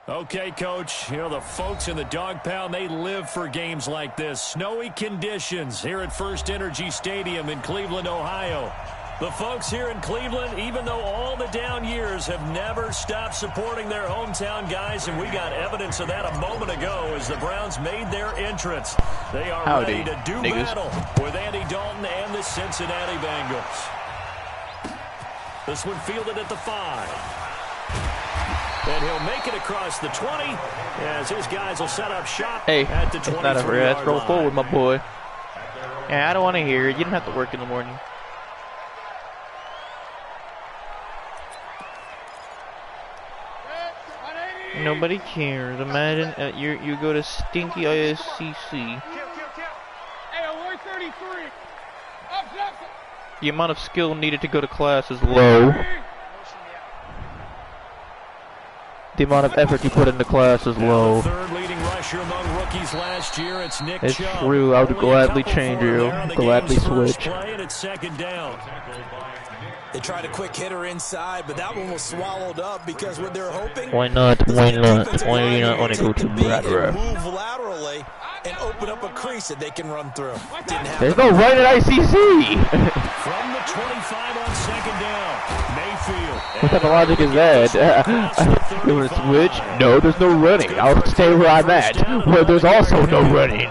Okay, Coach, you know, the folks in the dog pound, they live for games like this. Snowy conditions here at First Energy Stadium in Cleveland, Ohio. The folks here in Cleveland, even though all the down years, have never stopped supporting their hometown guys, and we got evidence of that a moment ago as the Browns made their entrance. They are ready to do battle with Andy Dalton and the Cincinnati Bengals. This one fielded at the 5. And he'll make it across the 20 as his guys will set up shop at the 23-yard line. Not over. Let's roll forward, my boy. Yeah, I don't want to hear it. You don't have to work in the morning. Nobody cares. Imagine you go to stinky ISCC. The amount of skill needed to go to class is low. The amount of effort you put into class is low. Third leading rusher among rookies last year, it's Nick It's Chubb. true. I would gladly change you. Gladly switch. It's second down. They tried a quick hitter inside, but that one was swallowed up because what they're hoping. Why not? Why not? Why do you not want to go to Bradford? Move laterally and open up a crease that they can run through. There's no run at ICC. From the 25 on second down, Mayfield. What type of logic is that? You want to switch? No, there's no running. I'll stay where I'm at, where there's also no running.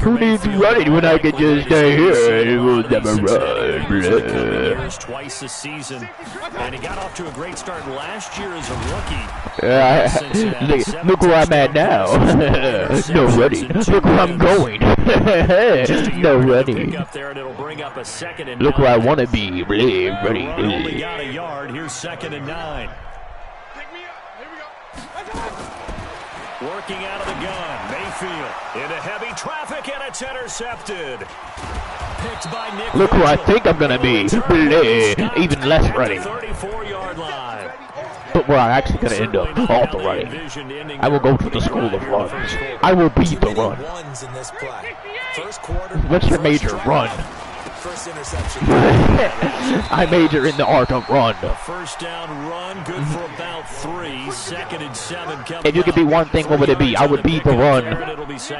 Who needs running when I can just stay here and will never run? Twice this season, and he got off to a great start last year as a rookie. Look where I'm at now. No running. Look where I'm going. No running. Look where I want to be. Ready. Only got a yard. Here's second and 9. Working out of the gun, Mayfield into heavy traffic, and it's intercepted. Picked by Nick. Look who I think I'm gonna be. Even less running. 34-yard line. But where I'm actually gonna end up, all the running. I will go to the school of runs. I will be the run. What's your major? Run. First interception. I major in the art of run. A first down run, good for about 3. Second and 7. If you could be one thing, what would it be? I would be the run.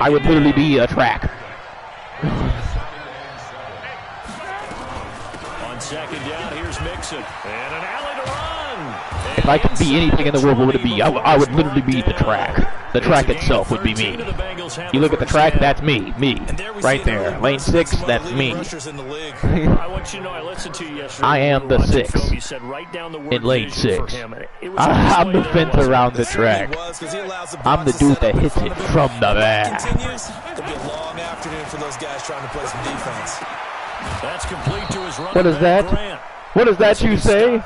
I would literally be a track. On second down, here's Mixon. And an alley to run. If I could be anything in the world, what would it be? I would literally be the track. The track itself would be me. You look at the track, that's me. Me. Right there. Lane 6, that's me. I am the 6. In lane 6. I'm the fence around the track. I'm the dude that hits it from the back. What is that? What is that you say?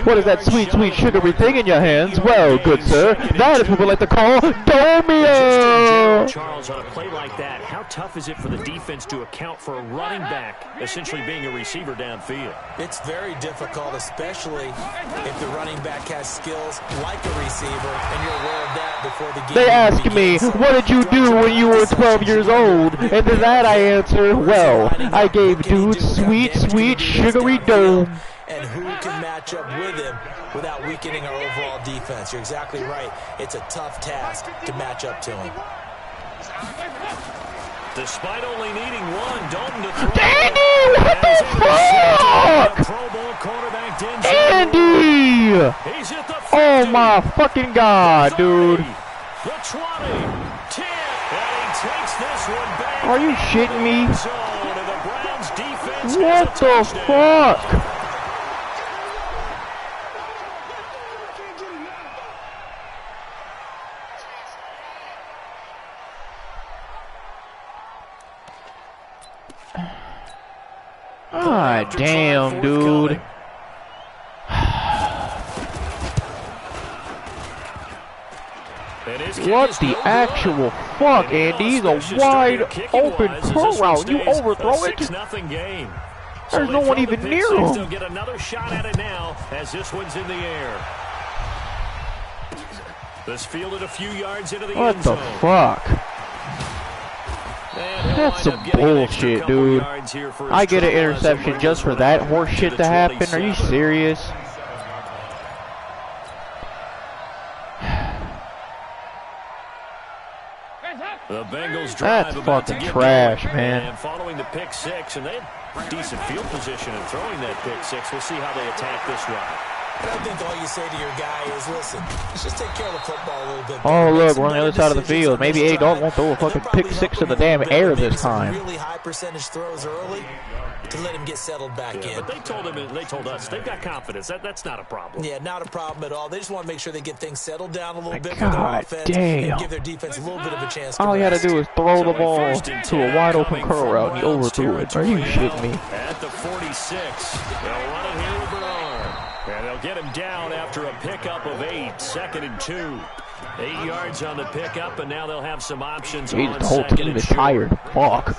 What is that sweet, sweet, sugary thing in your hands? Well, good sir, that is what we like to call Domio! Charles, on a play like that, how tough is it for the defense to account for a running back essentially being a receiver downfield? It's very difficult, especially if the running back has skills like a receiver, and you're aware of that before the game. They ask me, what did you do when you were 12 years old? And to that I answer, well, I gave dudes sweet, sweet, sugary dome. And who can match up with him without weakening our overall defense? You're exactly right. It's a tough task to match up to him. Despite only needing one, Dalton to throw. Andy, what the fuck? Pro Bowl quarterback Andy! He's at the 50. Oh my fucking god, dude. The 20, 10, and he takes this one back. Are you shitting me? Zone, and the Browns defense What the fuck? Ah, damn, dude. What the actual fuck, Andy? He's a wide open curl route. You overthrow it? There's no one even near him. Get another shot at it now as this one's in the air. This fielded a few yards into the end zone. What the fuck? That's some bullshit, dude. I get an interception just for that horse shit to happen? Are you serious? The Bengals drive That's fucking trash, man. And following the pick six, and they had decent field position in throwing that pick six. We'll see how they attack this drive. And I think all you say to your guy is, listen, let's just take care of the football a little bit. Oh, look, we're on the other side of the field. Maybe A. Dalton won't throw a fucking pick six to the damn air this time. Really high percentage throws early to let him get settled back in. But they told us they've got confidence. That's not a problem. Yeah, not a problem at all. They just want to make sure they get things settled down a little bit for God their offense damn. and give their defense a little bit of a chance. All he had to do was throw the ball to a wide open curl route and he overthrew it. Are you shitting me? At the 46, they'll run it here with Bernard. And they'll get him down after a pickup of 8, 2nd and 2. 8 yards on the pickup, and now they'll have some options. Jesus, the whole team is tired. Fuck.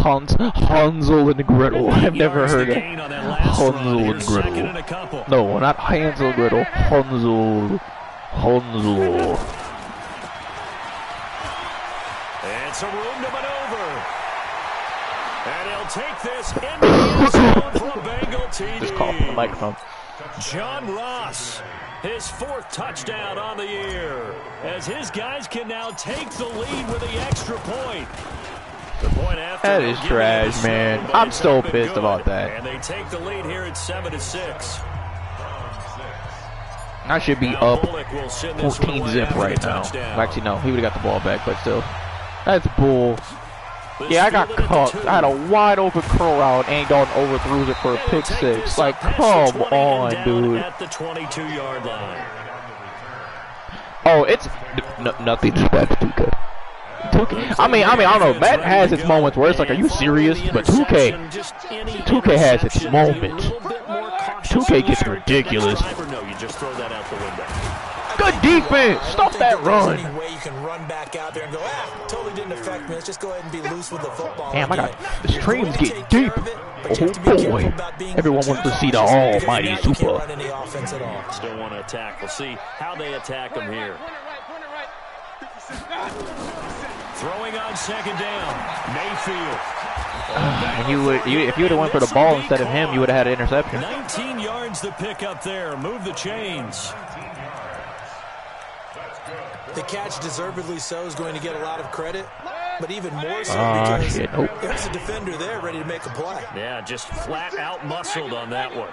Hansel and Gretel. I've never heard of Hansel and Gretel. No, not Hansel and Gretel. Hansel. And some room to maneuver. And he'll take this into the end zone for a Bengal TD. Just call from the microphone. John Ross, his 4th touchdown on the year, as his guys can now take the lead with the extra point. The point after that is trash, man. I'm so pissed about that. And they take the lead here at 7-6. I should be up 14 zip right now. Actually, no, he would have got the ball back, but still. That's bull. Yeah, I got caught. I had a wide open curl route and Dalton overthrew it for a pick six. Like, come on, dude. At the 22-yard line. Oh, it's nothing just bad for 2K. I mean, I don't know. That has its moments where it's like, are you serious? But 2K has its moments. 2K gets ridiculous. Good defense. Stop that run. Any way you can run back out there and go, totally didn't affect me. Let's just go ahead and be loose with the football. Damn, I got the streams getting deep. Oh boy. Everyone wants to see the almighty super. Still want to attack. We'll see how they attack them here. Throwing on 2nd down, Mayfield. If you would have went for the ball instead of him, you would have had an interception. 19 yards to pick up there. Move the chains. The catch, deservedly so, is going to get a lot of credit, but even more so because there's a defender there ready to make a play. Yeah, just flat out muscled on that one.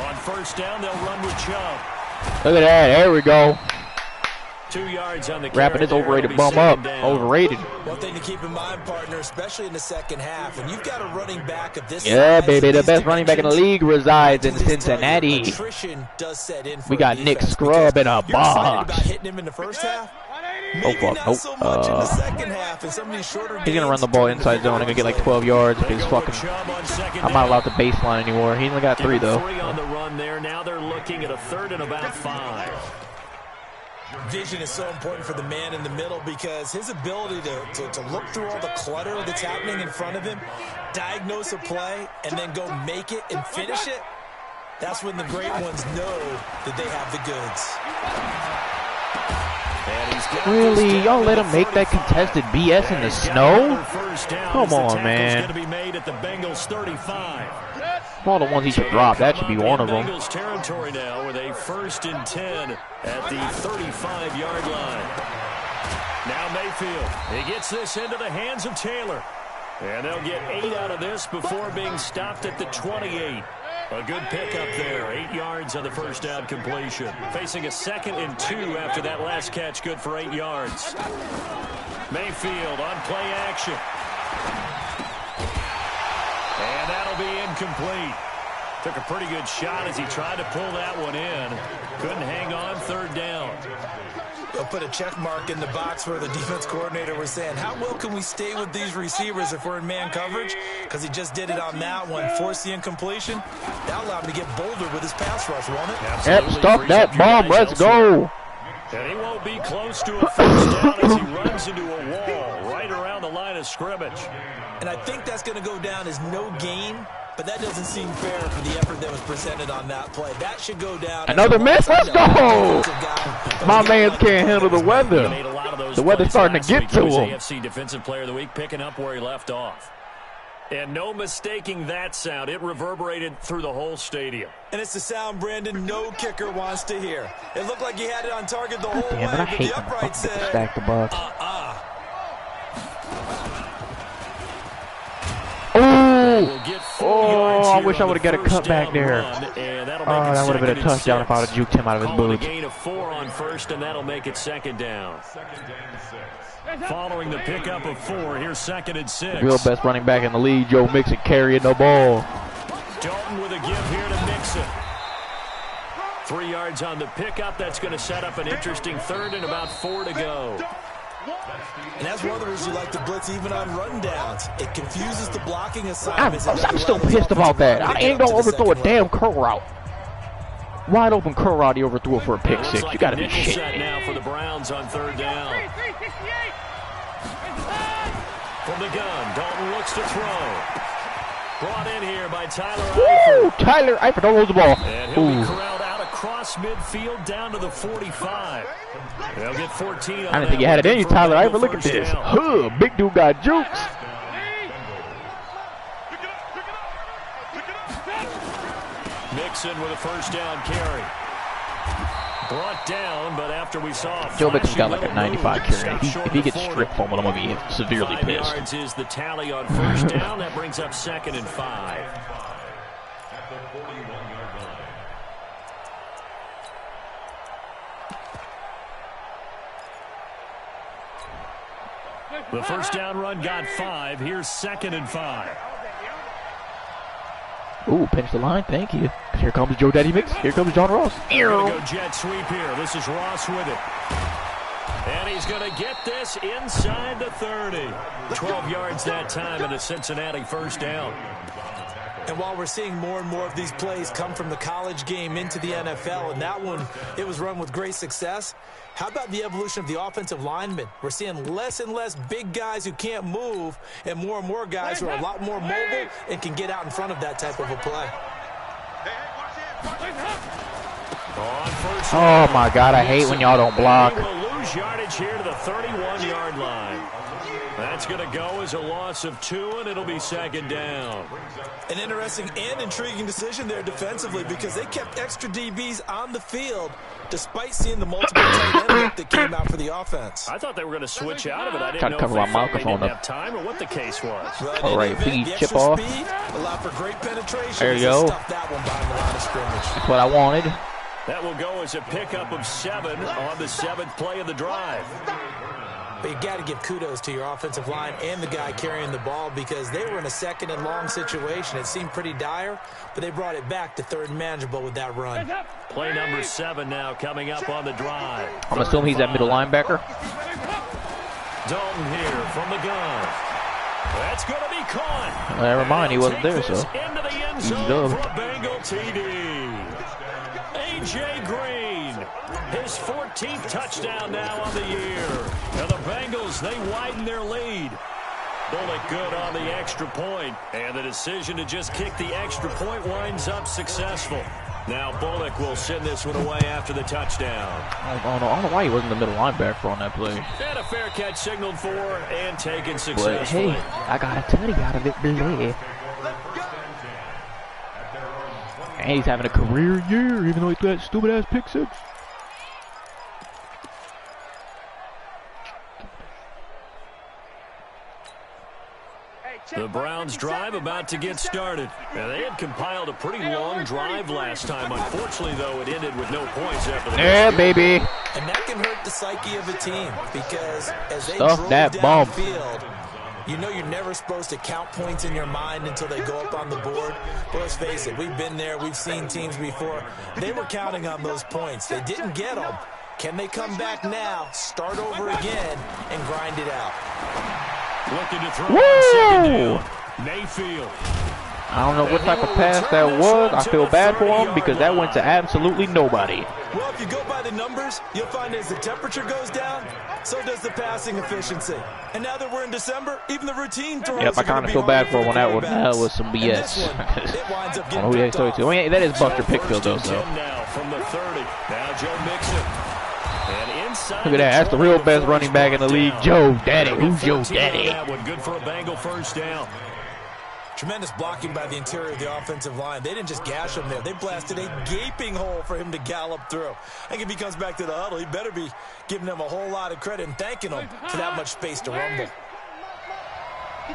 On 1st down, they'll run with Chubb. Look at that. There we go. 2 yards on the wrapping his overrated bum up. Overrated. One thing to keep in mind, partner, especially in the 2nd half, and you've got a running back of this yeah, size, baby, the best running back in the league resides in Cincinnati. Does set in for we got Nick Scrub in a box. Hitting him in the 1st half? Oh fuck, he's gonna run the ball inside zone and gonna get like 12 yards if he's fucking. I'm not allowed to baseline anymore. He only got 3 though. 3 on the run there. Now they're looking at a 3rd and about 5. Vision is so important for the man in the middle because his ability to look through all the clutter that's happening in front of him, diagnose a play, and then go make it and finish it, that's when the great ones know that they have the goods. Really? Y'all let him make that contested BS in the snow? Come on, man. Going to be made at the Bengals 35. All the ones he should drop, that should be one of them. Bengals territory now with a 1st and 10 at the 35-yard line. Now Mayfield, he gets this into the hands of Taylor. And they'll get 8 out of this before being stopped at the 28. A good pickup there, 8 yards on the 1st down completion. Facing a 2nd and 2 after that last catch, good for 8 yards. Mayfield on play action. And that'll be incomplete. Took a pretty good shot as he tried to pull that one in. Couldn't hang on, 3rd down. They'll put a check mark in the box where the defense coordinator was saying, how well can we stay with these receivers if we're in man coverage? Because he just did it on that one. Force the incompletion. That allowed him to get bolder with his pass rush, won't it? Yep, stop that bomb. Let's go. And he won't be close to a 1st down as he runs into a wall right around the line of scrimmage. And I think that's going to go down as no gain, but that doesn't seem fair for the effort that was presented on that play. That should go down. Another miss. Let's go. My man can't handle the weather. The weather's starting to get to him. AFC Defensive Player of the Week, picking up where he left off. And no mistaking that sound. It reverberated through the whole stadium. And it's the sound, Brandon, no kicker wants to hear. It looked like he had it on target the whole way, but the upright said, stack the bucks. Oh, I wish I would have got a cut back there. Oh, that would have been a touchdown if I would have juked him out of his boots. Gain of 4 on first, and that'll make it 2nd down. Following the pickup of 4, here's 2nd and 6. Real best running back in the league, Joe Mixon carrying the ball. Dalton with a give here to Mixon. 3 yards on the pickup. That's going to set up an interesting 3rd and about 4 to go. And that's one of the reasons you like to blitz even on rundowns. It confuses the blocking assignments. I'm still pissed about that. I ain't gonna overthrow a damn curl route. Wide open curl route, he overthrew it for a pick 6. You gotta be shitting me. Now for the Browns on 3rd down. From the gun, Dalton looks to throw. Brought in here by Tyler Eifert. Woo! Tyler Eifert, don't lose the ball. And he'll be corralled out across midfield down to the 45. They'll get 14 on I didn't think you had it in you, Tyler Eifert. Look at this. Huh, big dude got jukes. Mixon with a 1st down carry. Brought down, but after we saw Joe Mixon's got like a 95 carry. If he gets stripped from it, I'm going to be severely pissed. 5 yards is the tally on 1st down. That brings up 2nd and 5. The 1st down run got 5. Here's 2nd and 5. Ooh, pinch the line. Thank you. Here comes Joe Daddy Mix. Here comes John Ross. They're going to go jet sweep here. This is Ross with it. And he's going to get this inside the 30. 12 yards that time and a Cincinnati 1st down. And while we're seeing more and more of these plays come from the college game into the NFL, and that one, it was run with great success, how about the evolution of the offensive linemen? We're seeing less and less big guys who can't move and more guys who are a lot more mobile and can get out in front of that type of a play. Oh, my God, I hate when y'all don't block. Lose yardage here to the 31-yard line. That's going to go as a loss of 2, and it'll be 2nd down. An interesting and intriguing decision there defensively because they kept extra DBs on the field despite seeing the multiple tight end that came out for the offense. I thought they were going to switch out of it. I didn't know if they didn't have time or what the case was. All right, please chip off. Allow for great penetration. There you go. That one behind the line of scrimmage. That's what I wanted. That will go as a pickup of 7 on the 7th play of the drive. But you got to give kudos to your offensive line and the guy carrying the ball because they were in a 2nd and long situation. It seemed pretty dire, but they brought it back to 3rd and manageable with that run. Play number 7 now coming up on the drive. I'm assuming he's that middle linebacker. Dalton here from the gun. That's going to be caught. Never mind, he wasn't there, so into the end zone for a Bengal TD. A.J. Green, his 14th touchdown now on the year. Now the Bengals, they widen their lead. Bullock good on the extra point, and the decision to just kick the extra point winds up successful. Now Bullock will send this one away after the touchdown. I don't know why he wasn't the middle linebacker on that play. And a fair catch signaled for and taken successfully. But hey, I got a tutty out of it, boy. And he's having a career year, even though he threw that stupid-ass pick 6. The Browns drive about to get started. Now, they had compiled a pretty long drive last time. Unfortunately, though, it ended with no points after the yeah, baby. And that can hurt the psyche of a team because as they Stuff that bomb. Field, you know you're never supposed to count points in your mind until they go up on the board. But let's face it, we've been there. We've seen teams before. They were counting on those points. They didn't get them. Can they come back now, start over again, and grind it out? Looking to throw on 2nd down. Mayfield. I don't know what type of pass that was. I feel bad for him because that went to absolutely nobody. Well, if you go by the numbers, you'll find as the temperature goes down, so does the passing efficiency. And now that we're in December, even the routine throws. Yep, I kind of feel bad for him on that one. That was some BS. I don't know who they throw to. I mean, that is Buster Pickfield, though, so. From the 30. Now Joe Mixon. Look at that. That's the real best running back in the league. Joe Daddy. Who's Joe Daddy? Good for a Bengal first down. Tremendous blocking by the interior of the offensive line. They didn't just gash him there. They blasted a gaping hole for him to gallop through. I think if he comes back to the huddle, he better be giving them a whole lot of credit and thanking them for that much space to rumble.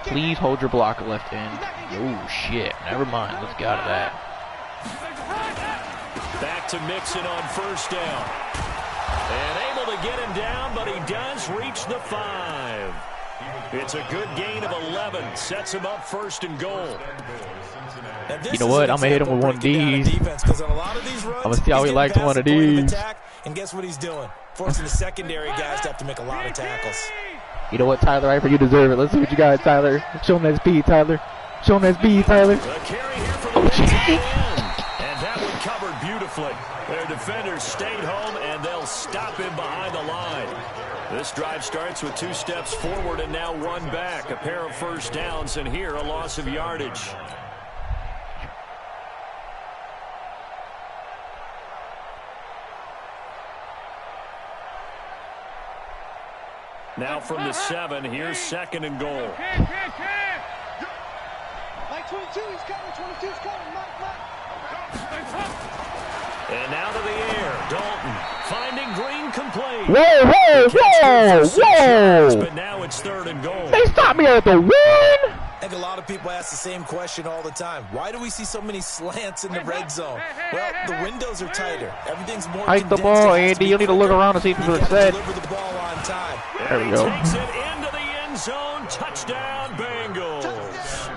Please hold your blocker left end. Oh, shit. Never mind. Let's get out of that. Back to Mixon on first down. And able to get him down, but he does reach the 5. It's a good gain of 11. Sets him up first and goal. You know what? I'm going to hit him with one of these. I'm going to see how he likes one of these. And guess what he's doing? Forcing the secondary guys to have to make a lot of tackles. You know what, Tyler? I for you deserve it. Let's see what you got, Tyler. Show him that speed, Tyler. Show him that speed, Tyler. Oh, shit. And that one covered beautifully. Their defenders stayed home, and they'll stop him behind the line. This drive starts with 2 steps forward and now 1 back. A pair of first downs, and here a loss of yardage. Now from the 7, here's second and goal. Mike 22, he's coming. 22's coming. Mike. And now to the air. Dalton finding Green complete. Whoa. But now it's third and goal. They stopped me at the 1. I think a lot of people ask the same question all the time. Why do we see so many slants in the red zone? Well, the windows are tighter. Everything's more condensed. The ball, Andy. You need to look around and see if people are set. Deliver the ball on time. There we go. Takes it into the end zone. Touchdown, Bengals.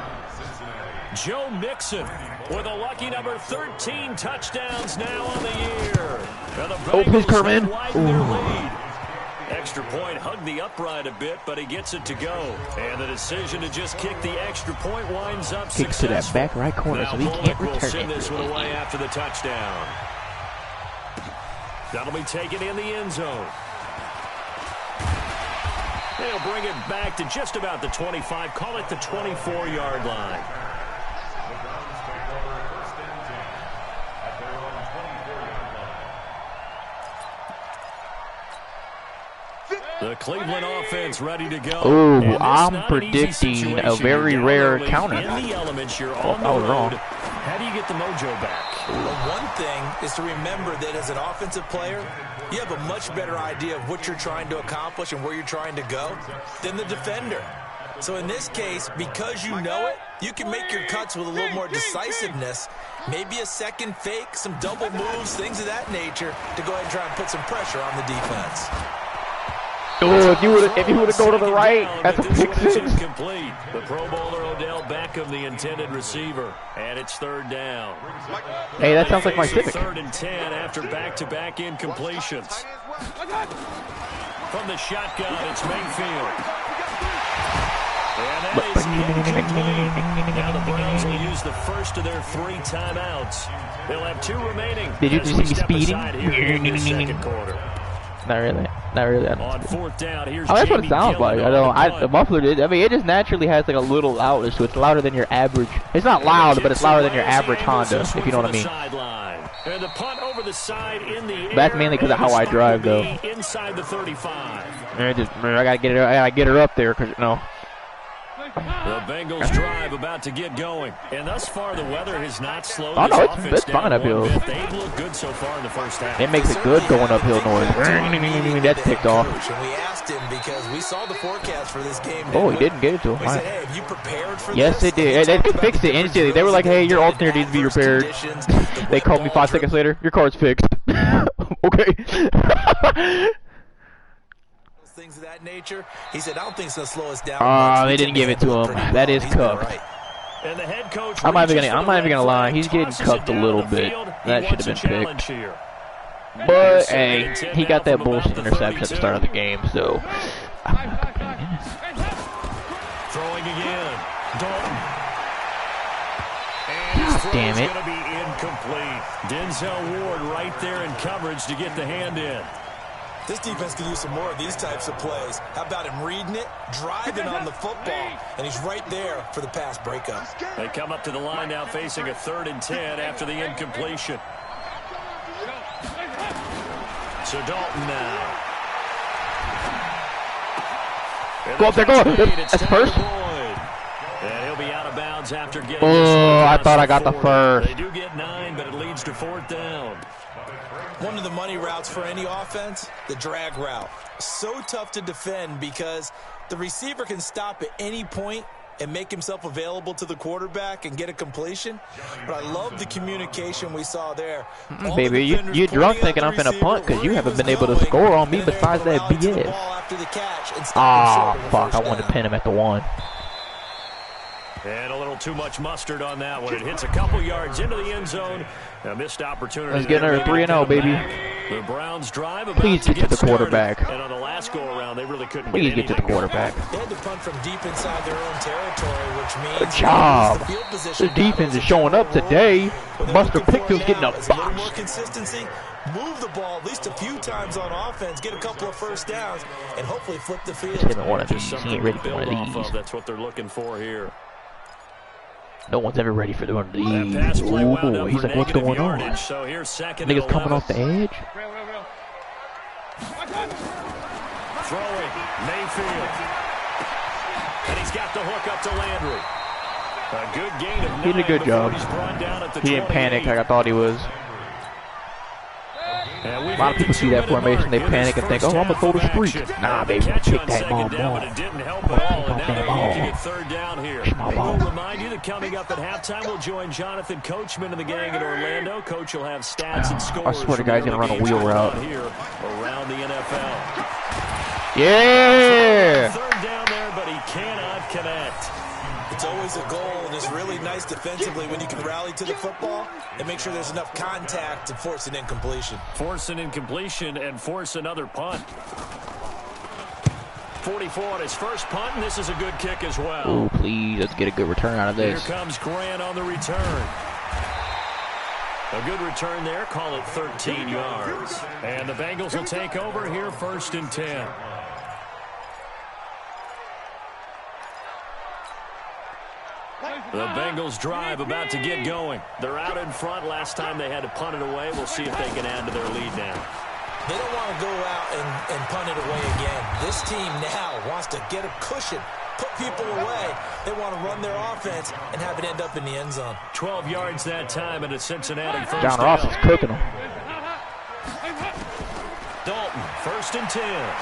Joe Mixon with a lucky number 13 touchdowns now on the year. And the Bengals widen their lead. Extra point hugged the upright a bit, but he gets it to go. And the decision to just kick the extra point winds up successful. Kicks to that back right corner, so he can't return it. Will send this one away after the touchdown. That'll be taken in the end zone. They'll bring it back to just about the 25, call it the 24-yard line. The Cleveland offense ready to go. Oh, I'm predicting a very rare counter. In the elements, you're on the road. How do you get the mojo back? Well, one thing is to remember that as an offensive player, you have a much better idea of what you're trying to accomplish and where you're trying to go than the defender. So in this case, because you know it, you can make your cuts with a little more decisiveness, maybe a second fake, some double moves, things of that nature, to go ahead and try and put some pressure on the defense. Oh, if you would have gone to the right, that's a pick 6. Complete. The Pro Bowler Odell Beckham, the intended receiver, and it's third down. Hey, that sounds like my Civic. Third and 10 after back-to-back incompletions. From the shotgun, it's Mayfield. And that is incomplete. Now the Browns will use the first of their 3 timeouts. They'll have 2 remaining. Did you just see me speeding? Here in the second quarter. Not really. Not really. On fourth down, here's that's what it sounds like. I don't. The muffler did. I mean, it just naturally has like a little loudness, so it's louder than your average. It's not loud, but it's louder than your average Honda, if you know what I mean. And the punt over the side in the air. That's mainly because of how I drive, though. Inside the 35. I gotta get it. I gotta get her up there, cause The Bengals drive about to get going, and thus far the weather has not slowed. Oh no, it's fine uphill. They've looked good so far in the first half. It makes it good going uphill noise. That's ticked off. And we asked him because we saw the forecast for this game. Oh, he didn't get it to him. We said, hey, have you prepared for yes, this? they did. They fixed it instantly. They were like, hey, your alternator needs to be repaired. They called me 5 seconds later. Your car's fixed. Okay. Things of that nature. He said, I don't think it's going to slow us down. They didn't give it to him. That is cucked. Right. And the head coach I'm not even gonna lie. He's getting cucked a little bit. That should have been picked. But hey, he got that bullshit interception at the start of the game, so throwing again. Dalton. damn it. Going to be incomplete. Denzel Ward right there in coverage to get the hand in. This defense can use some more of these types of plays. How about him reading it, driving on the football, and he's right there for the pass breakup. They come up to the line now facing a 3rd and 10 after the incompletion. So Dalton now. Go up there, go up. That's first. And he'll be out of bounds after getting I thought I got the first. They do get 9, but it leads to 4th down. One of the money routes for any offense, the drag route. So tough to defend because the receiver can stop at any point and make himself available to the quarterback and get a completion. But I love the communication we saw there. Baby, you drunk thinking I'm finna punt because you haven't been able to score on me besides that BS. Fuck, I wanted to pin him at the 1. And a little too much mustard on that one. It hits a couple yards into the end zone. A missed opportunity. Let's get another 3-0, baby. The Browns drive. Please get to the quarterback. And on the last go-around, they really couldn't Please get to the quarterback. They had to punt from deep inside their own territory, which means good job. The defense is showing up today. Buster Pickfield's getting a box. More consistency. Move the ball at least a few times on offense. Get a couple of first downs, and hopefully flip the field. He ain't ready for one of these. That's what they're looking for here. No one's ever ready for one of these. Ooh, he's like, what's going on? So here's second. Niggas coming off the edge. Throwing Mayfield, and he's got the hook up to Landry. A good gain of 9. He did a good job. He didn't panic like I thought he was. A lot of people see that formation, they panic and think, oh, I'm going to throw the streak. Nah, baby, kick that ball. Third down here. We'll remind you that coming up at halftime, we'll join Jonathan Coachman and the gang in Orlando. Coach will have stats and scores. I swear the guy's going to run a wheel route. Here around the NFL. Yeah! Third down there, but he cannot connect. It's always a goal, and it's really nice defensively when you can rally to the football and make sure there's enough contact to force an incompletion. Force an incompletion and force another punt. 44 on his first punt, and this is a good kick as well. Oh, please, let's get a good return out of this. Here comes Grant on the return. A good return there, call it 13 yards. And the Bengals will take over here, 1st and 10. The Bengals drive about to get going. They're out in front. Last time they had to punt it away. We'll see if they can add to their lead now. They don't want to go out and punt it away again. This team now wants to get a cushion, put people away. They want to run their offense and have it end up in the end zone. 12 yards that time and a Cincinnati first John Ross is cooking them. Dalton, 1st and 10.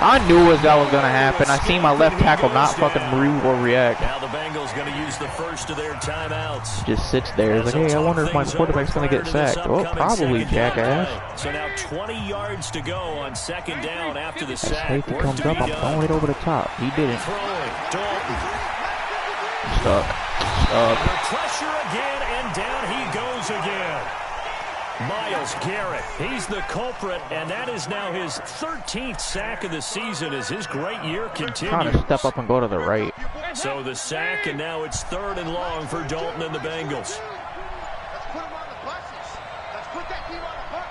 I knew that was going to happen. I seen my left tackle not fucking move or react. Now the Bengals going to use the first of their timeouts. Just sits there. It's like, hey, I wonder if my quarterback's going to get sacked. Well, probably, jackass. So now 20 yards to go on 2nd down after the sack. Safety comes up, I'm throwing it over the top. He didn't. Stuck. Under pressure again, and down he goes again. Myles Garrett, he's the culprit, and that is now his 13th sack of the season as his great year continues. Trying to step up and go to the right. So the sack, and now it's 3rd and long for Dalton and the Bengals. Let's put him on the buses. Let's put that team on the bus.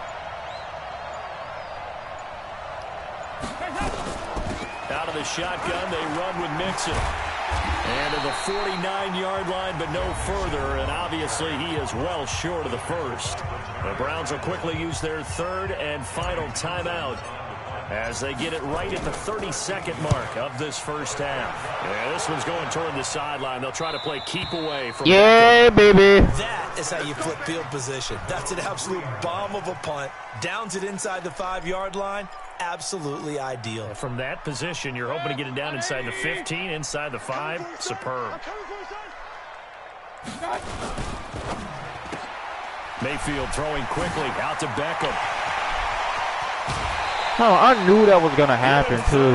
Out of the shotgun, they run with Mixon. And to the 49-yard line, but no further, and obviously he is well short of the first. The Browns will quickly use their 3rd and final timeout as they get it right at the 32nd mark of this first half. Yeah, this one's going toward the sideline. They'll try to play keep away from baby. That is how you flip field position. That's an absolute bomb of a punt. Downs it inside the 5-yard line. Absolutely ideal. From that position, you're hoping to get it down inside the 15, inside the 5. Superb. Mayfield throwing quickly out to Beckham. Oh, I knew that was going to happen, too.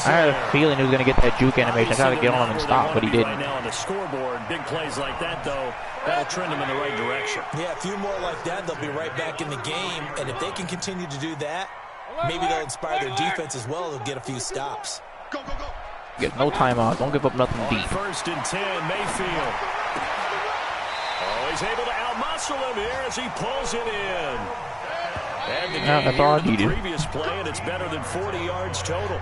I had a feeling he was going to get that juke animation. I tried to get on him and stop, but he didn't. Right now on the scoreboard, big plays like that, though, that'll trend them in the right direction. Yeah, a few more like that, they'll be right back in the game. And if they can continue to do that, maybe they'll inspire their defense as well. They'll get a few stops. Go, go, go. Get no timeout. Don't give up nothing deep. 1st and 10, Mayfield. Oh, he's able to outmuscle him here as he pulls it in. And the that's all I needed. The previous play, and it's better than 40 yards total.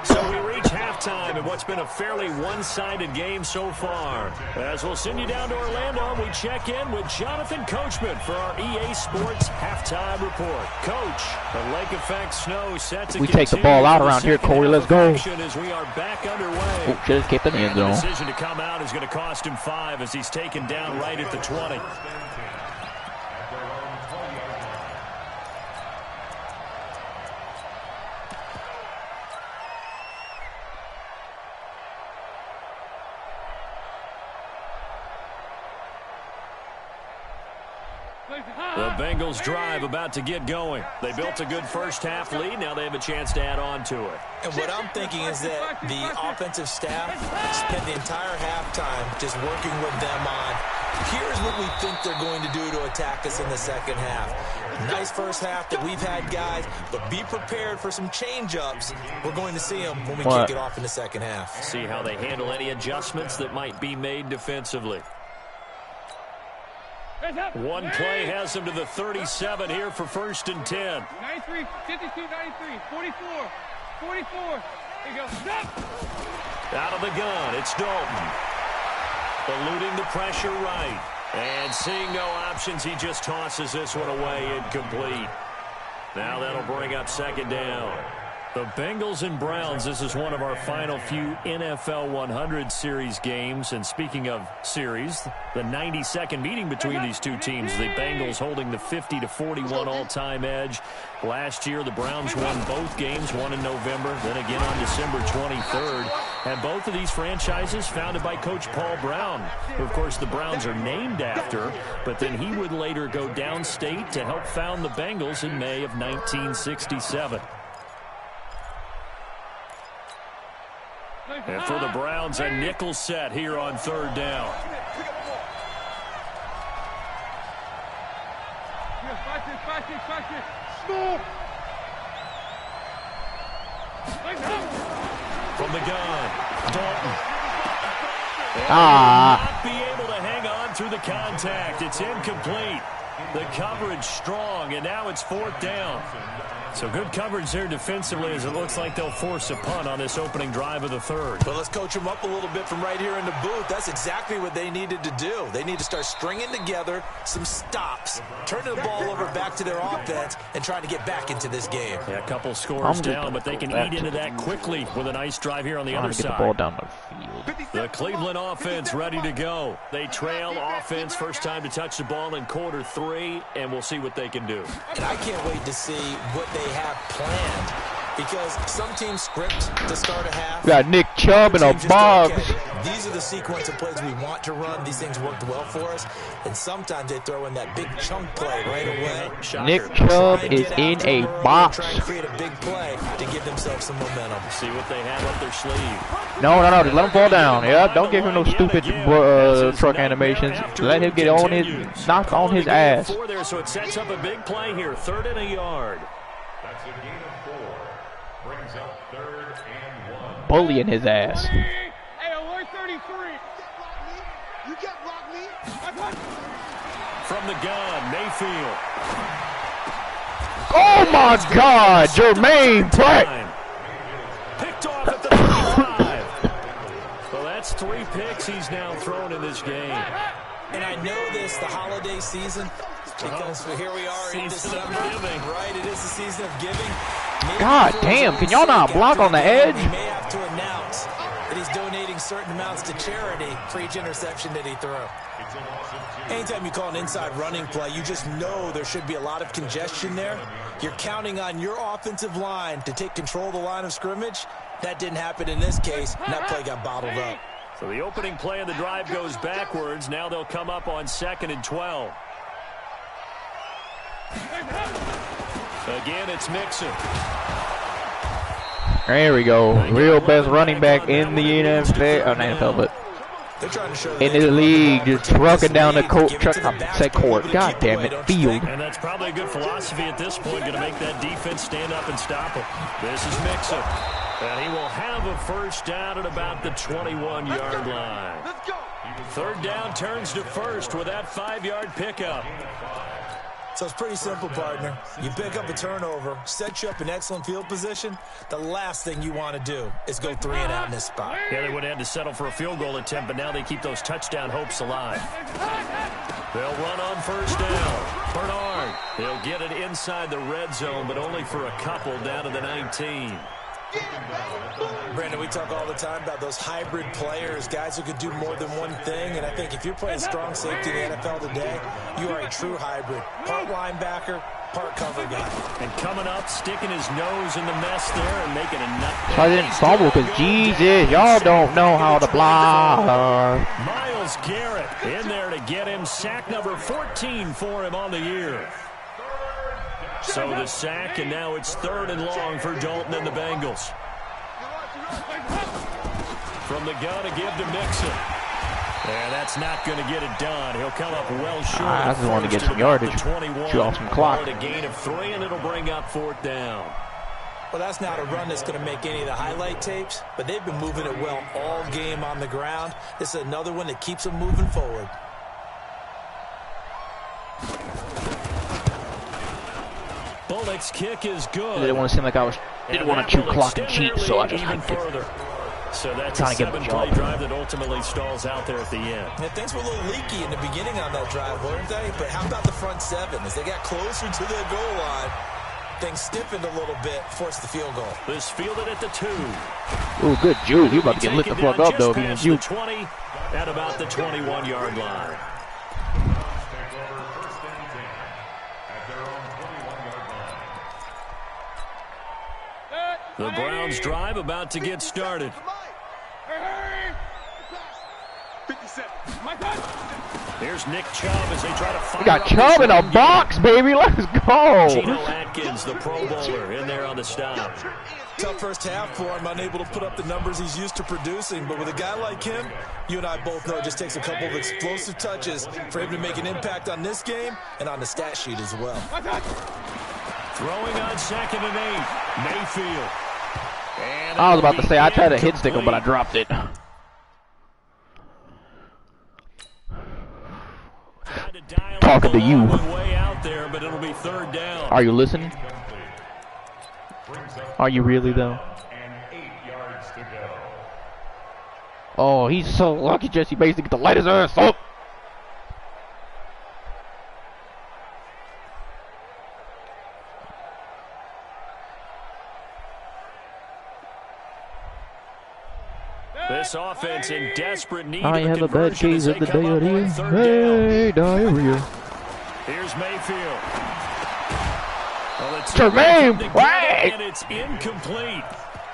So we reach halftime in what's been a fairly one-sided game so far. As we'll send you down to Orlando, we check in with Jonathan Coachman for our EA Sports halftime report. Coach, the lake effect snow set to we take the ball out around here, Corey. Let's go. As we are back underway. Oh, should have kept it in the end zone. The decision to come out is going to cost him 5 as he's taken down right at the 20. The Bengals drive about to get going. They built a good first-half lead. Now they have a chance to add on to it. And what I'm thinking is that the offensive staff spent the entire halftime just working with them on, here's what we think they're going to do to attack us in the second half. Nice first half that we've had, guys, but be prepared for some change-ups. We're going to see them when we kick it off in the second half. See how they handle any adjustments that might be made defensively. One play has them to the 37 here for 1st and 10. 93, 52, 93, 44, 44. There you go. Stop! Out of the gun, it's Dalton. Eluding the pressure right. And seeing no options, he just tosses this one away incomplete. Now that'll bring up 2nd down. The Bengals and Browns, this is one of our final few NFL 100 series games. And speaking of series, the 92nd meeting between these two teams. The Bengals holding the 50-41 all-time edge. Last year, the Browns won both games, one in November, then again on December 23rd. And both of these franchises founded by Coach Paul Brown, who, of course, the Browns are named after. But then he would later go downstate to help found the Bengals in May of 1967. And for the Browns, a nickel set here on 3rd down. From the gun, Dalton. Not be able to hang on through the contact. It's incomplete. The coverage strong, and now it's 4th down. So good coverage there defensively as it looks like they'll force a punt on this opening drive of the 3rd. Well, let's coach them up a little bit from right here in the booth. That's exactly what they needed to do. They need to start stringing together some stops, turning the ball over back to their offense, and trying to get back into this game. Yeah, a couple scores down, but they can eat into that quickly with a nice drive here on the other side. Get the ball down the field. The Cleveland offense ready to go. They trail offense, first time to touch the ball in quarter 3, and we'll see what they can do. And I can't wait to see what they have planned, because some teams script to start a half. We got Nick Chubb and a Boggs. Okay, these are the sequence of plays we want to run. These things worked well for us, and sometimes they throw in that big chunk play right away. Nick Chubb is in a box. Trying to create a big play to give themselves some momentum. See what they have up their sleeve. No, just let him fall down. Yeah, don't give him no stupid truck animations. Let him get on his, knock on his ass. There, so it sets up a big play here, 3rd and a yard. That's a gain of 4. Brings up 3rd and 1. Bullying his ass. Hey, alert 33. You get rock me. From the gun, Mayfield. Oh my God, Jermaine Pratt. Picked off at the 35. Well, that's 3 picks he's now thrown in this game. And I know this, the holiday season, because here we are in December. Right, it is the season of giving. God damn, can y'all not block on the edge? He may have to announce that he's donating certain amounts to charity for each interception that he threw. Anytime you call an inside running play, you just know there should be a lot of congestion there. You're counting on your offensive line to take control of the line of scrimmage. That didn't happen in this case, and that play got bottled up. So the opening play of the drive goes backwards. Now they'll come up on 2nd and 12. Again, it's Mixon. There we go. Real best running back in the NFL. Oh, not NFL, but in the league, just trucking down the court. God damn it, field. And that's probably a good philosophy at this point, going to make that defense stand up and stop him. This is Mixon. And he will have a first down at about the 21-yard line. Let's go. Third down turns to first with that 5-yard pickup. So it's pretty simple, partner. You pick up a turnover, set you up in excellent field position. The last thing you want to do is go 3 and out in this spot. Yeah, they would have had to settle for a field goal attempt, but now they keep those touchdown hopes alive. They'll run on first down. Bernard, he'll get it inside the red zone, but only for a couple down to the 19. Brandon, we talk all the time about those hybrid players, guys who could do more than one thing, and I think if you're playing strong safety in the NFL today, you are a true hybrid. Part linebacker, part cover guy. And coming up, sticking his nose in the mess there and making a nut. So I didn't fumble because, Jesus, y'all don't know how to block. Myles Garrett in there to get him. Sack number 14 for him on the year. So the sack, and now it's 3rd and long for Dalton and the Bengals. From the gun to give to Mixon. And that's not going to get it done. He'll come up well short. I just wanted to get some yardage. Shoot off some clock. A gain of 3, and it'll bring up 4th down. Well, that's not a run that's going to make any of the highlight tapes, but they've been moving it well all game on the ground. This is another one that keeps them moving forward. Bullock's kick is good. I didn't want to seem like I didn't want to chew clock and cheat, so I just hiked it. So that's a 7-play drive that ultimately stalls out there at the end. Yeah, things were a little leaky in the beginning on that drive, weren't they? But how about the front 7? As they got closer to the goal line, things stiffened a little bit, forced the field goal. This fielded at the 2. Ooh, good juke. You about to get lit the fuck up, though, if you can juke. 20 at about the 21-yard line. The Browns drive about to get started. Here's Nick Chubb as they try to find. We got Chubb in a box, baby. Let's go. Geno Atkins, the Pro Bowler, in there on the stop. Tough first half for him, unable to put up the numbers he's used to producing. But with a guy like him, you and I both know it just takes a couple of explosive touches for him to make an impact on this game and on the stat sheet as well. Throwing on 2nd and 8, Mayfield. And I was about to say, I tried to hit stick him, but I dropped it. Talking to you. Way out there, but it'll be 3rd down. Are you listening? Are you really, though? Oh, he's so lucky, Jesse Bates, to get to light his ass up. This offense in desperate need I of have a bad case of the diarrhea. Hey, diarrhea. Here's Mayfield. Well, Jermaine, wait! And it's incomplete.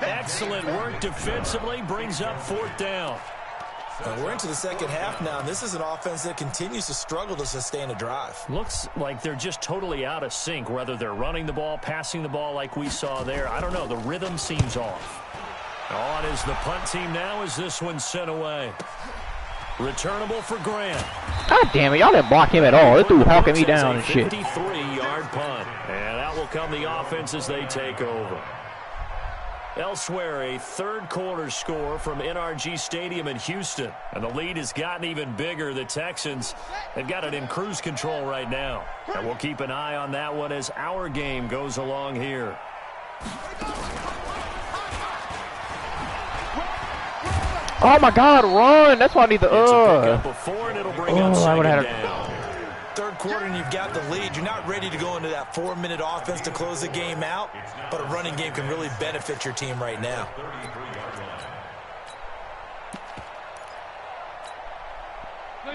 Excellent work defensively, brings up 4th down. We're into the second half now, and this is an offense that continues to struggle to sustain a drive. Looks like they're just totally out of sync, whether they're running the ball, passing the ball like we saw there. I don't know. The rhythm seems off. On is the punt team now as this one's sent away. Returnable for Grant. God damn it, y'all didn't block him at all. They threw hawking me down and shit. 53-yard punt. And that will come the offense as they take over. Elsewhere, a 3rd quarter score from NRG Stadium in Houston. And the lead has gotten even bigger. The Texans, they've got it in cruise control right now. And we'll keep an eye on that one as our game goes along here. Oh my God, run! That's why I need the I would have had down. 3rd quarter and you've got the lead. You're not ready to go into that 4-minute offense to close the game out, but a running game can really benefit your team right now.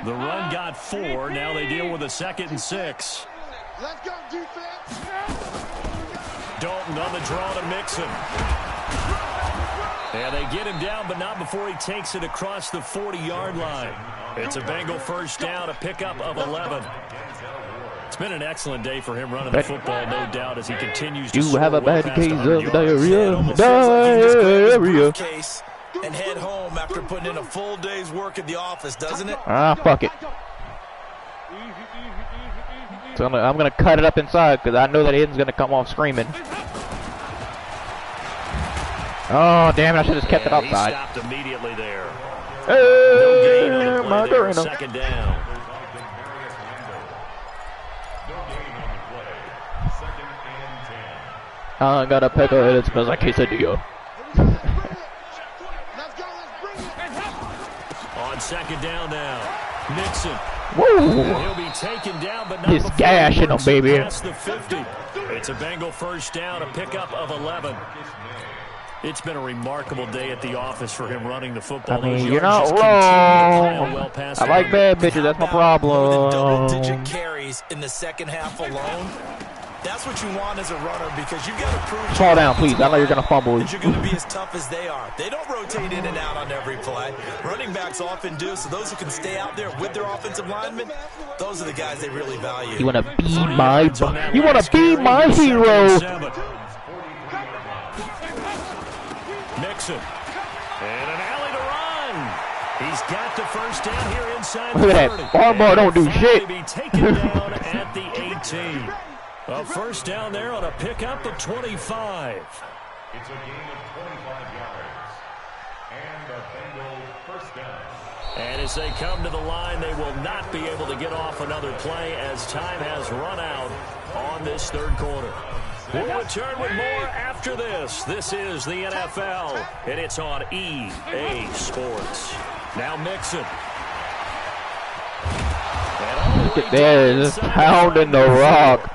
The run got 4. Now they deal with a 2nd and 6. Let's go, defense. Dalton on the draw to Mixon. And they get him down, but not before he takes it across the 40-yard line. It's a Bengal first down, a pickup of 11. It's been an excellent day for him running the football, no doubt, as he continues to You have a bad case of diarrhea. And head home after putting in a full day's work at the office, doesn't it? Ah, fuck it. So I'm gonna cut it up inside because I know that Aiden's gonna come off screaming. Oh damn it! I should have just kept it outside. He stopped immediately there. Hey, my there, second down. I gotta pick a it smells like quesadilla. On second down now. Nixon. Whoa! He'll be taken down, but not He's gashing him, baby. Past the 50. It's a Bengal first down, a pickup of 11. It's been a remarkable day at the office for him running the football. I mean, you're not wrong. I like bad bitches. That's my problem. Double-digit carries in the second half alone. That's what you want as a runner because you got to prove. Fall down, please. I know you're gonna fumble. You're going to be as tough as they are. They don't rotate in and out on every play. Running backs often do. So those who can stay out there with their offensive linemen, those are the guys they really value. You wanna be my? You wanna be my hero? Nixon and an alley to run. He's got the first down here inside. Look at that. Armbar don't do shit. Be taken down at the 18. A first down there on a pickup of 25. It's a gain of 25 yards. And a Bengal first down. And as they come to the line, they will not be able to get off another play as time has run out on this third quarter. We'll return with more after this. This is the NFL, and it's on EA Sports. Now Mixon. There is pounding the rock.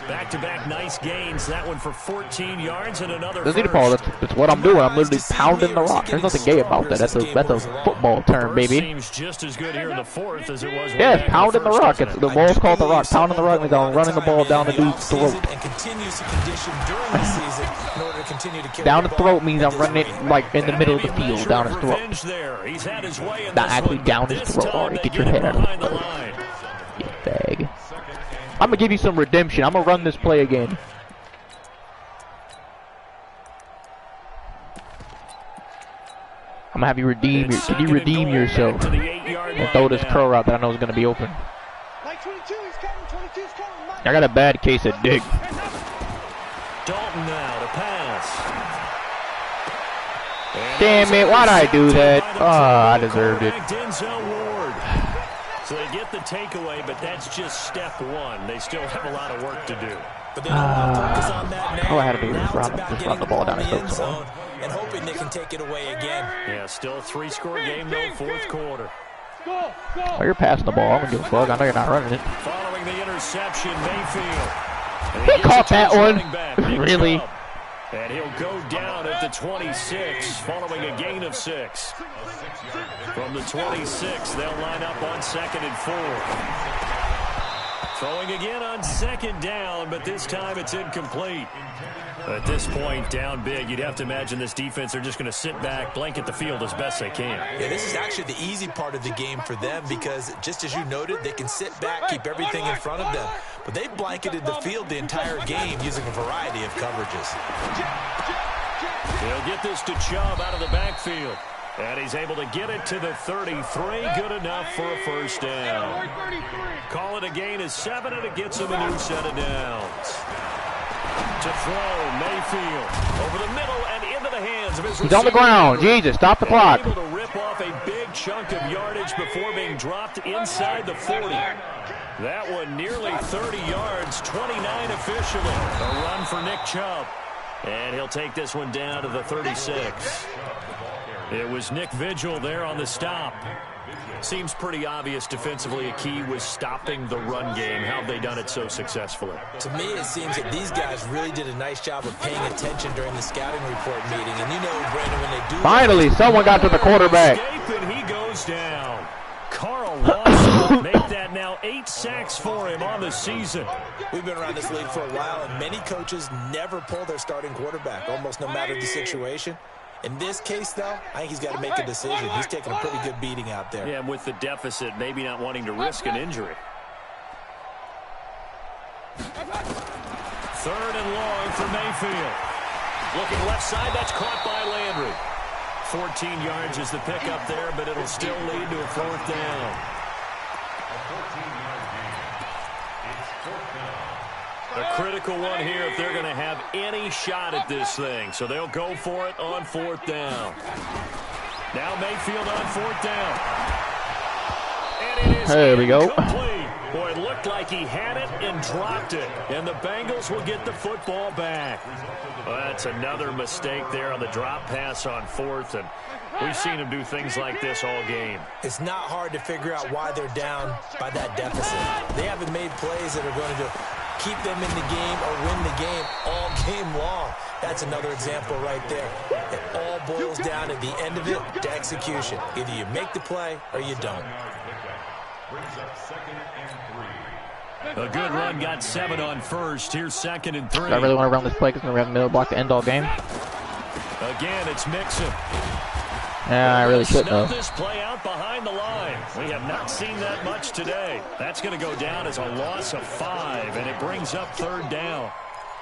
Back-to-back nice gains. That one for 14 yards and another Doesn't need to Paul. That's what I'm doing. I'm literally pounding the rock. There's nothing gay about that. That's a football term, baby. Seems just as good here in the fourth as it was. Yeah, it's pounding the rock. It's the ball's called the rock. Pounding the rock means I'm running the ball down the dude's throat. And continues to condition during the season in order to continue to carry down the throat means I'm running it like in the middle of the field, down his throat. Not actually down his throat. Alright, get your head out of the throat. You fag. I'm gonna give you some redemption. I'm gonna run this play again. I'm gonna have you redeem your. Can you redeem yourself and throw this curl out that I know is gonna be open? I got a bad case of dick. Dalton now to pass. Damn it! Why'd I do that? Oh, I deserved it. So they get the takeaway, but that's just step one. They still have a lot of work to do. But they don't want to focus on that now. All I had to do was just run the ball down his throat. And hoping they can take it away again. Yeah, still a 3-score game though, fourth quarter. Oh, you're passing the ball. I'm gonna give a fuck. I know you're not running it. Following the interception, Mayfield. He caught that one. Really? And he'll go down at the 26, following a gain of 6. From the 26, they'll line up on 2nd and 4. Throwing again on 2nd down, but this time it's incomplete. At this point, down big, you'd have to imagine this defense are just going to sit back, blanket the field as best they can. Yeah, this is actually the easy part of the game for them because, just as you noted, they can sit back, keep everything in front of them. But they've blanketed the field the entire game using a variety of coverages. He'll get this to Chubb out of the backfield. And he's able to get it to the 33. Good enough for a first down. Call it a gain of 7, and it gets him a new set of downs. To throw, Mayfield over the middle and into the hands of his receiver. He's on the ground. Jesus, stop the clock. Able to rip off a big chunk of yardage before being dropped inside the 40. That one nearly 30 yards, 29 officially. A run for Nick Chubb. And he'll take this one down to the 36. It was Nick Vigil there on the stop. Seems pretty obvious defensively a key was stopping the run game. How have they done it so successfully? To me, it seems that these guys really did a nice job of paying attention during the scouting report meeting. And you know, Brandon, when they do... Finally, someone got to the quarterback. And he goes down. Carl Lawson make that now 8 sacks for him on the season. We've been around this league for a while, and many coaches never pull their starting quarterback, almost no matter the situation. In this case, though, I think he's got to make a decision. He's taking a pretty good beating out there. Yeah, and with the deficit, maybe not wanting to risk an injury. 3rd and long for Mayfield. Looking left side, that's caught by Landry. 14 yards is the pickup there, but it'll still lead to a 4th down. A critical one here if they're going to have any shot at this thing. So they'll go for it on 4th down. Now Mayfield on 4th down. There we go. Boy, it looked like he had it and dropped it. And the Bengals will get the football back. Well, that's another mistake there on the drop pass on 4th. And we've seen him do things like this all game. It's not hard to figure out why they're down by that deficit. They haven't made plays that are going to keep them in the game or win the game all game long. That's another example right there. It all boils down at the end of it to execution. Either you make the play or you don't. A good run, got 7 on 1st. Here's 2nd and 3. I really want to run this play because we have a middle block to end all game. Again, it's Mixon. Yeah, I really shouldn't have. This play out behind the line. We have not seen that much today. That's going to go down as a loss of 5, and it brings up 3rd down.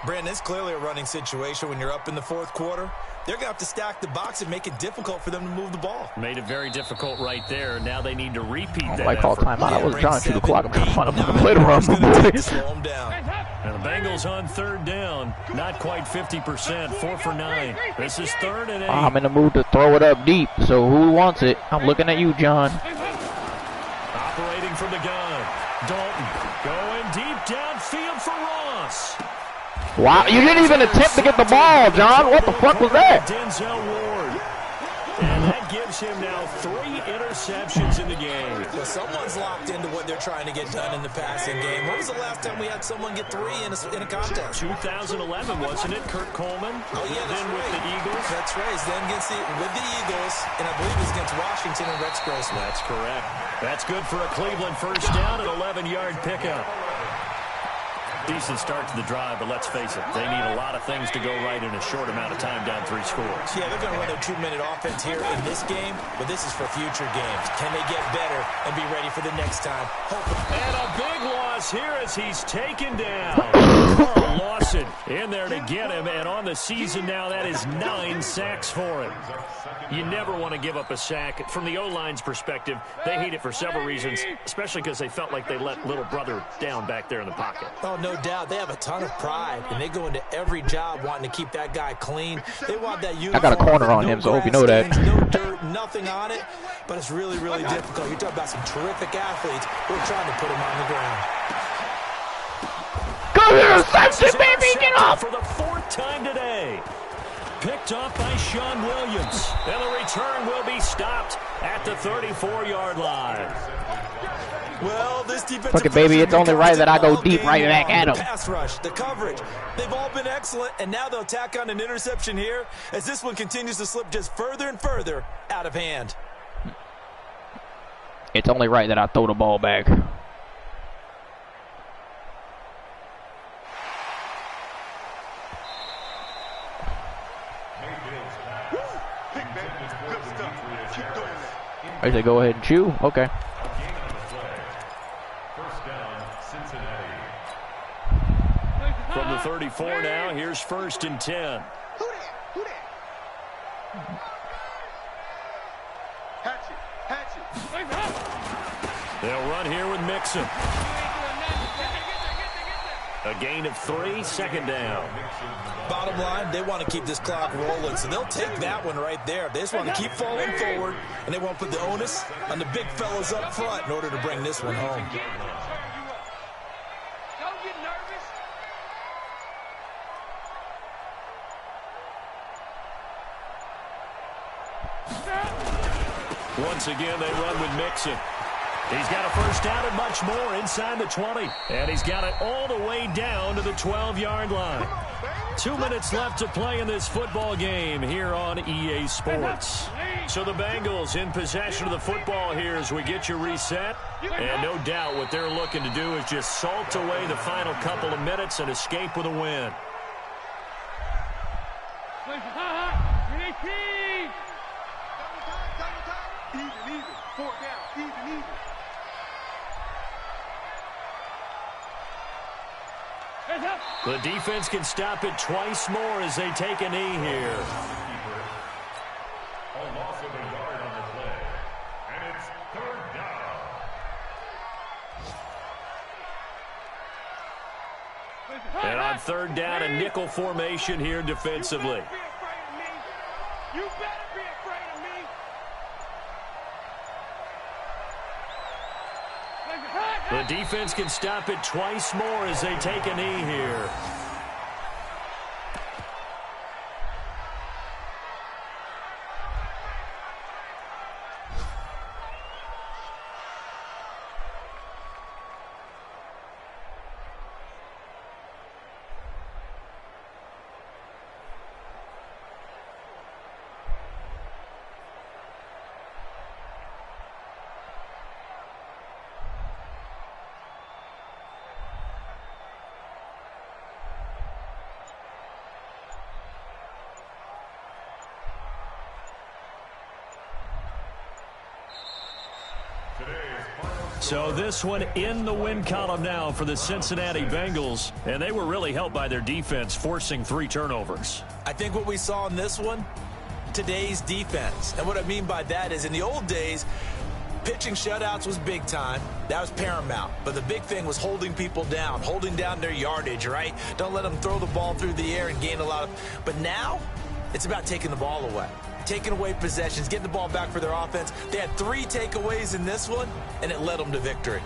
Brandon, it's clearly a running situation when you're up in the 4th quarter. They're going to have to stack the box and make it difficult for them to move the ball. Made it very difficult right there. Now they need to repeat that. I call timeout. I was trying to shoot the clock. I'm trying to play the run. Slow them down. And the Bengals on 3rd down. Not quite 50%. 4 for 9. This is 3rd and 8. I'm in the mood to throw it up deep. So who wants it? I'm looking at you, John. Operating from the gun. Dalton going deep downfield for Ross. Wow, you didn't even attempt to get the ball, John. What the fuck was that? Denzel Ward. And that gives him now 3 interceptions in the game. Well, someone's locked into what they're trying to get done in the passing game. When was the last time we had someone get 3 in a contest? 2011, wasn't it? Kurt Coleman. Oh, yeah, that's then right. with the Eagles. That's right. Then with the Eagles, and I believe it was against Washington and Rex Grossman. That's correct. That's good for a Cleveland 1st down, an 11-yard pickup. Decent start to the drive, but let's face it, they need a lot of things to go right in a short amount of time down 3 scores. Yeah, they're going to run their 2-minute offense here in this game, but this is for future games. Can they get better and be ready for the next time? And a big loss here as he's taken down. Carl Lawson in there to get him, and on the season now, that is 9 sacks for him. You never want to give up a sack. From the O-line's perspective, they hate it for several reasons, especially because they felt like they let little brother down back there in the pocket. Oh, no doubt. They have a ton of pride, and they go into every job wanting to keep that guy clean. They want that uniform. I got a corner on him, so I hope you know that. No dirt, nothing on it, but it's really, really difficult. You're talking about some terrific athletes. We're trying to put him on the ground. Go interception, baby! Get off! For the 4th time today. Picked off by Sean Williams. And the return will be stopped at the 34-yard line. Well, this defensive fuck it, baby. It's only right that I go deep right back at him. Pass rush, the coverage. They've all been excellent, and now they'll tack on an interception here as this one continues to slip just further and further out of hand. It's only right that I throw the ball back. I say go ahead and chew. Okay. From the 34 now, here's 1st and 10. They'll run here with Mixon. A gain of 3, 2nd down. Bottom line, they want to keep this clock rolling, so they'll take that one right there. They just want to keep falling forward, and they won't put the onus on the big fellas up front in order to bring this one home. Don't get nervous. Once again, they run with Mixon. He's got a 1st down and much more inside the 20. And he's got it all the way down to the 12-yard line. 2 minutes left to play in this football game here on EA Sports. So the Bengals in possession of the football here as we get you reset. And no doubt what they're looking to do is just salt away the final couple of minutes and escape with a win. Even. 4 down. Even. The defense can stop it twice more as they take a knee here. A loss of a yard on the play. And it's 3rd down. And on 3rd down, a nickel formation here defensively. You better be afraid of me. The defense can stop it twice more as they take a knee here. So this one in the win column now for the Cincinnati Bengals, and they were really helped by their defense forcing 3 turnovers. I think what we saw in this one, today's defense. And what I mean by that is in the old days, pitching shutouts was big time. That was paramount. But the big thing was holding people down, holding down their yardage, right? Don't let them throw the ball through the air and gain a lot of... But now, it's about taking the ball away. Taking away possessions, getting the ball back for their offense. They had 3 takeaways in this one, and it led them to victory.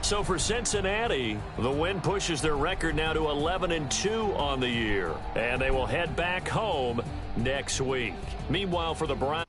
So for Cincinnati, the win pushes their record now to 11-2 on the year, and they will head back home next week. Meanwhile, for the Browns...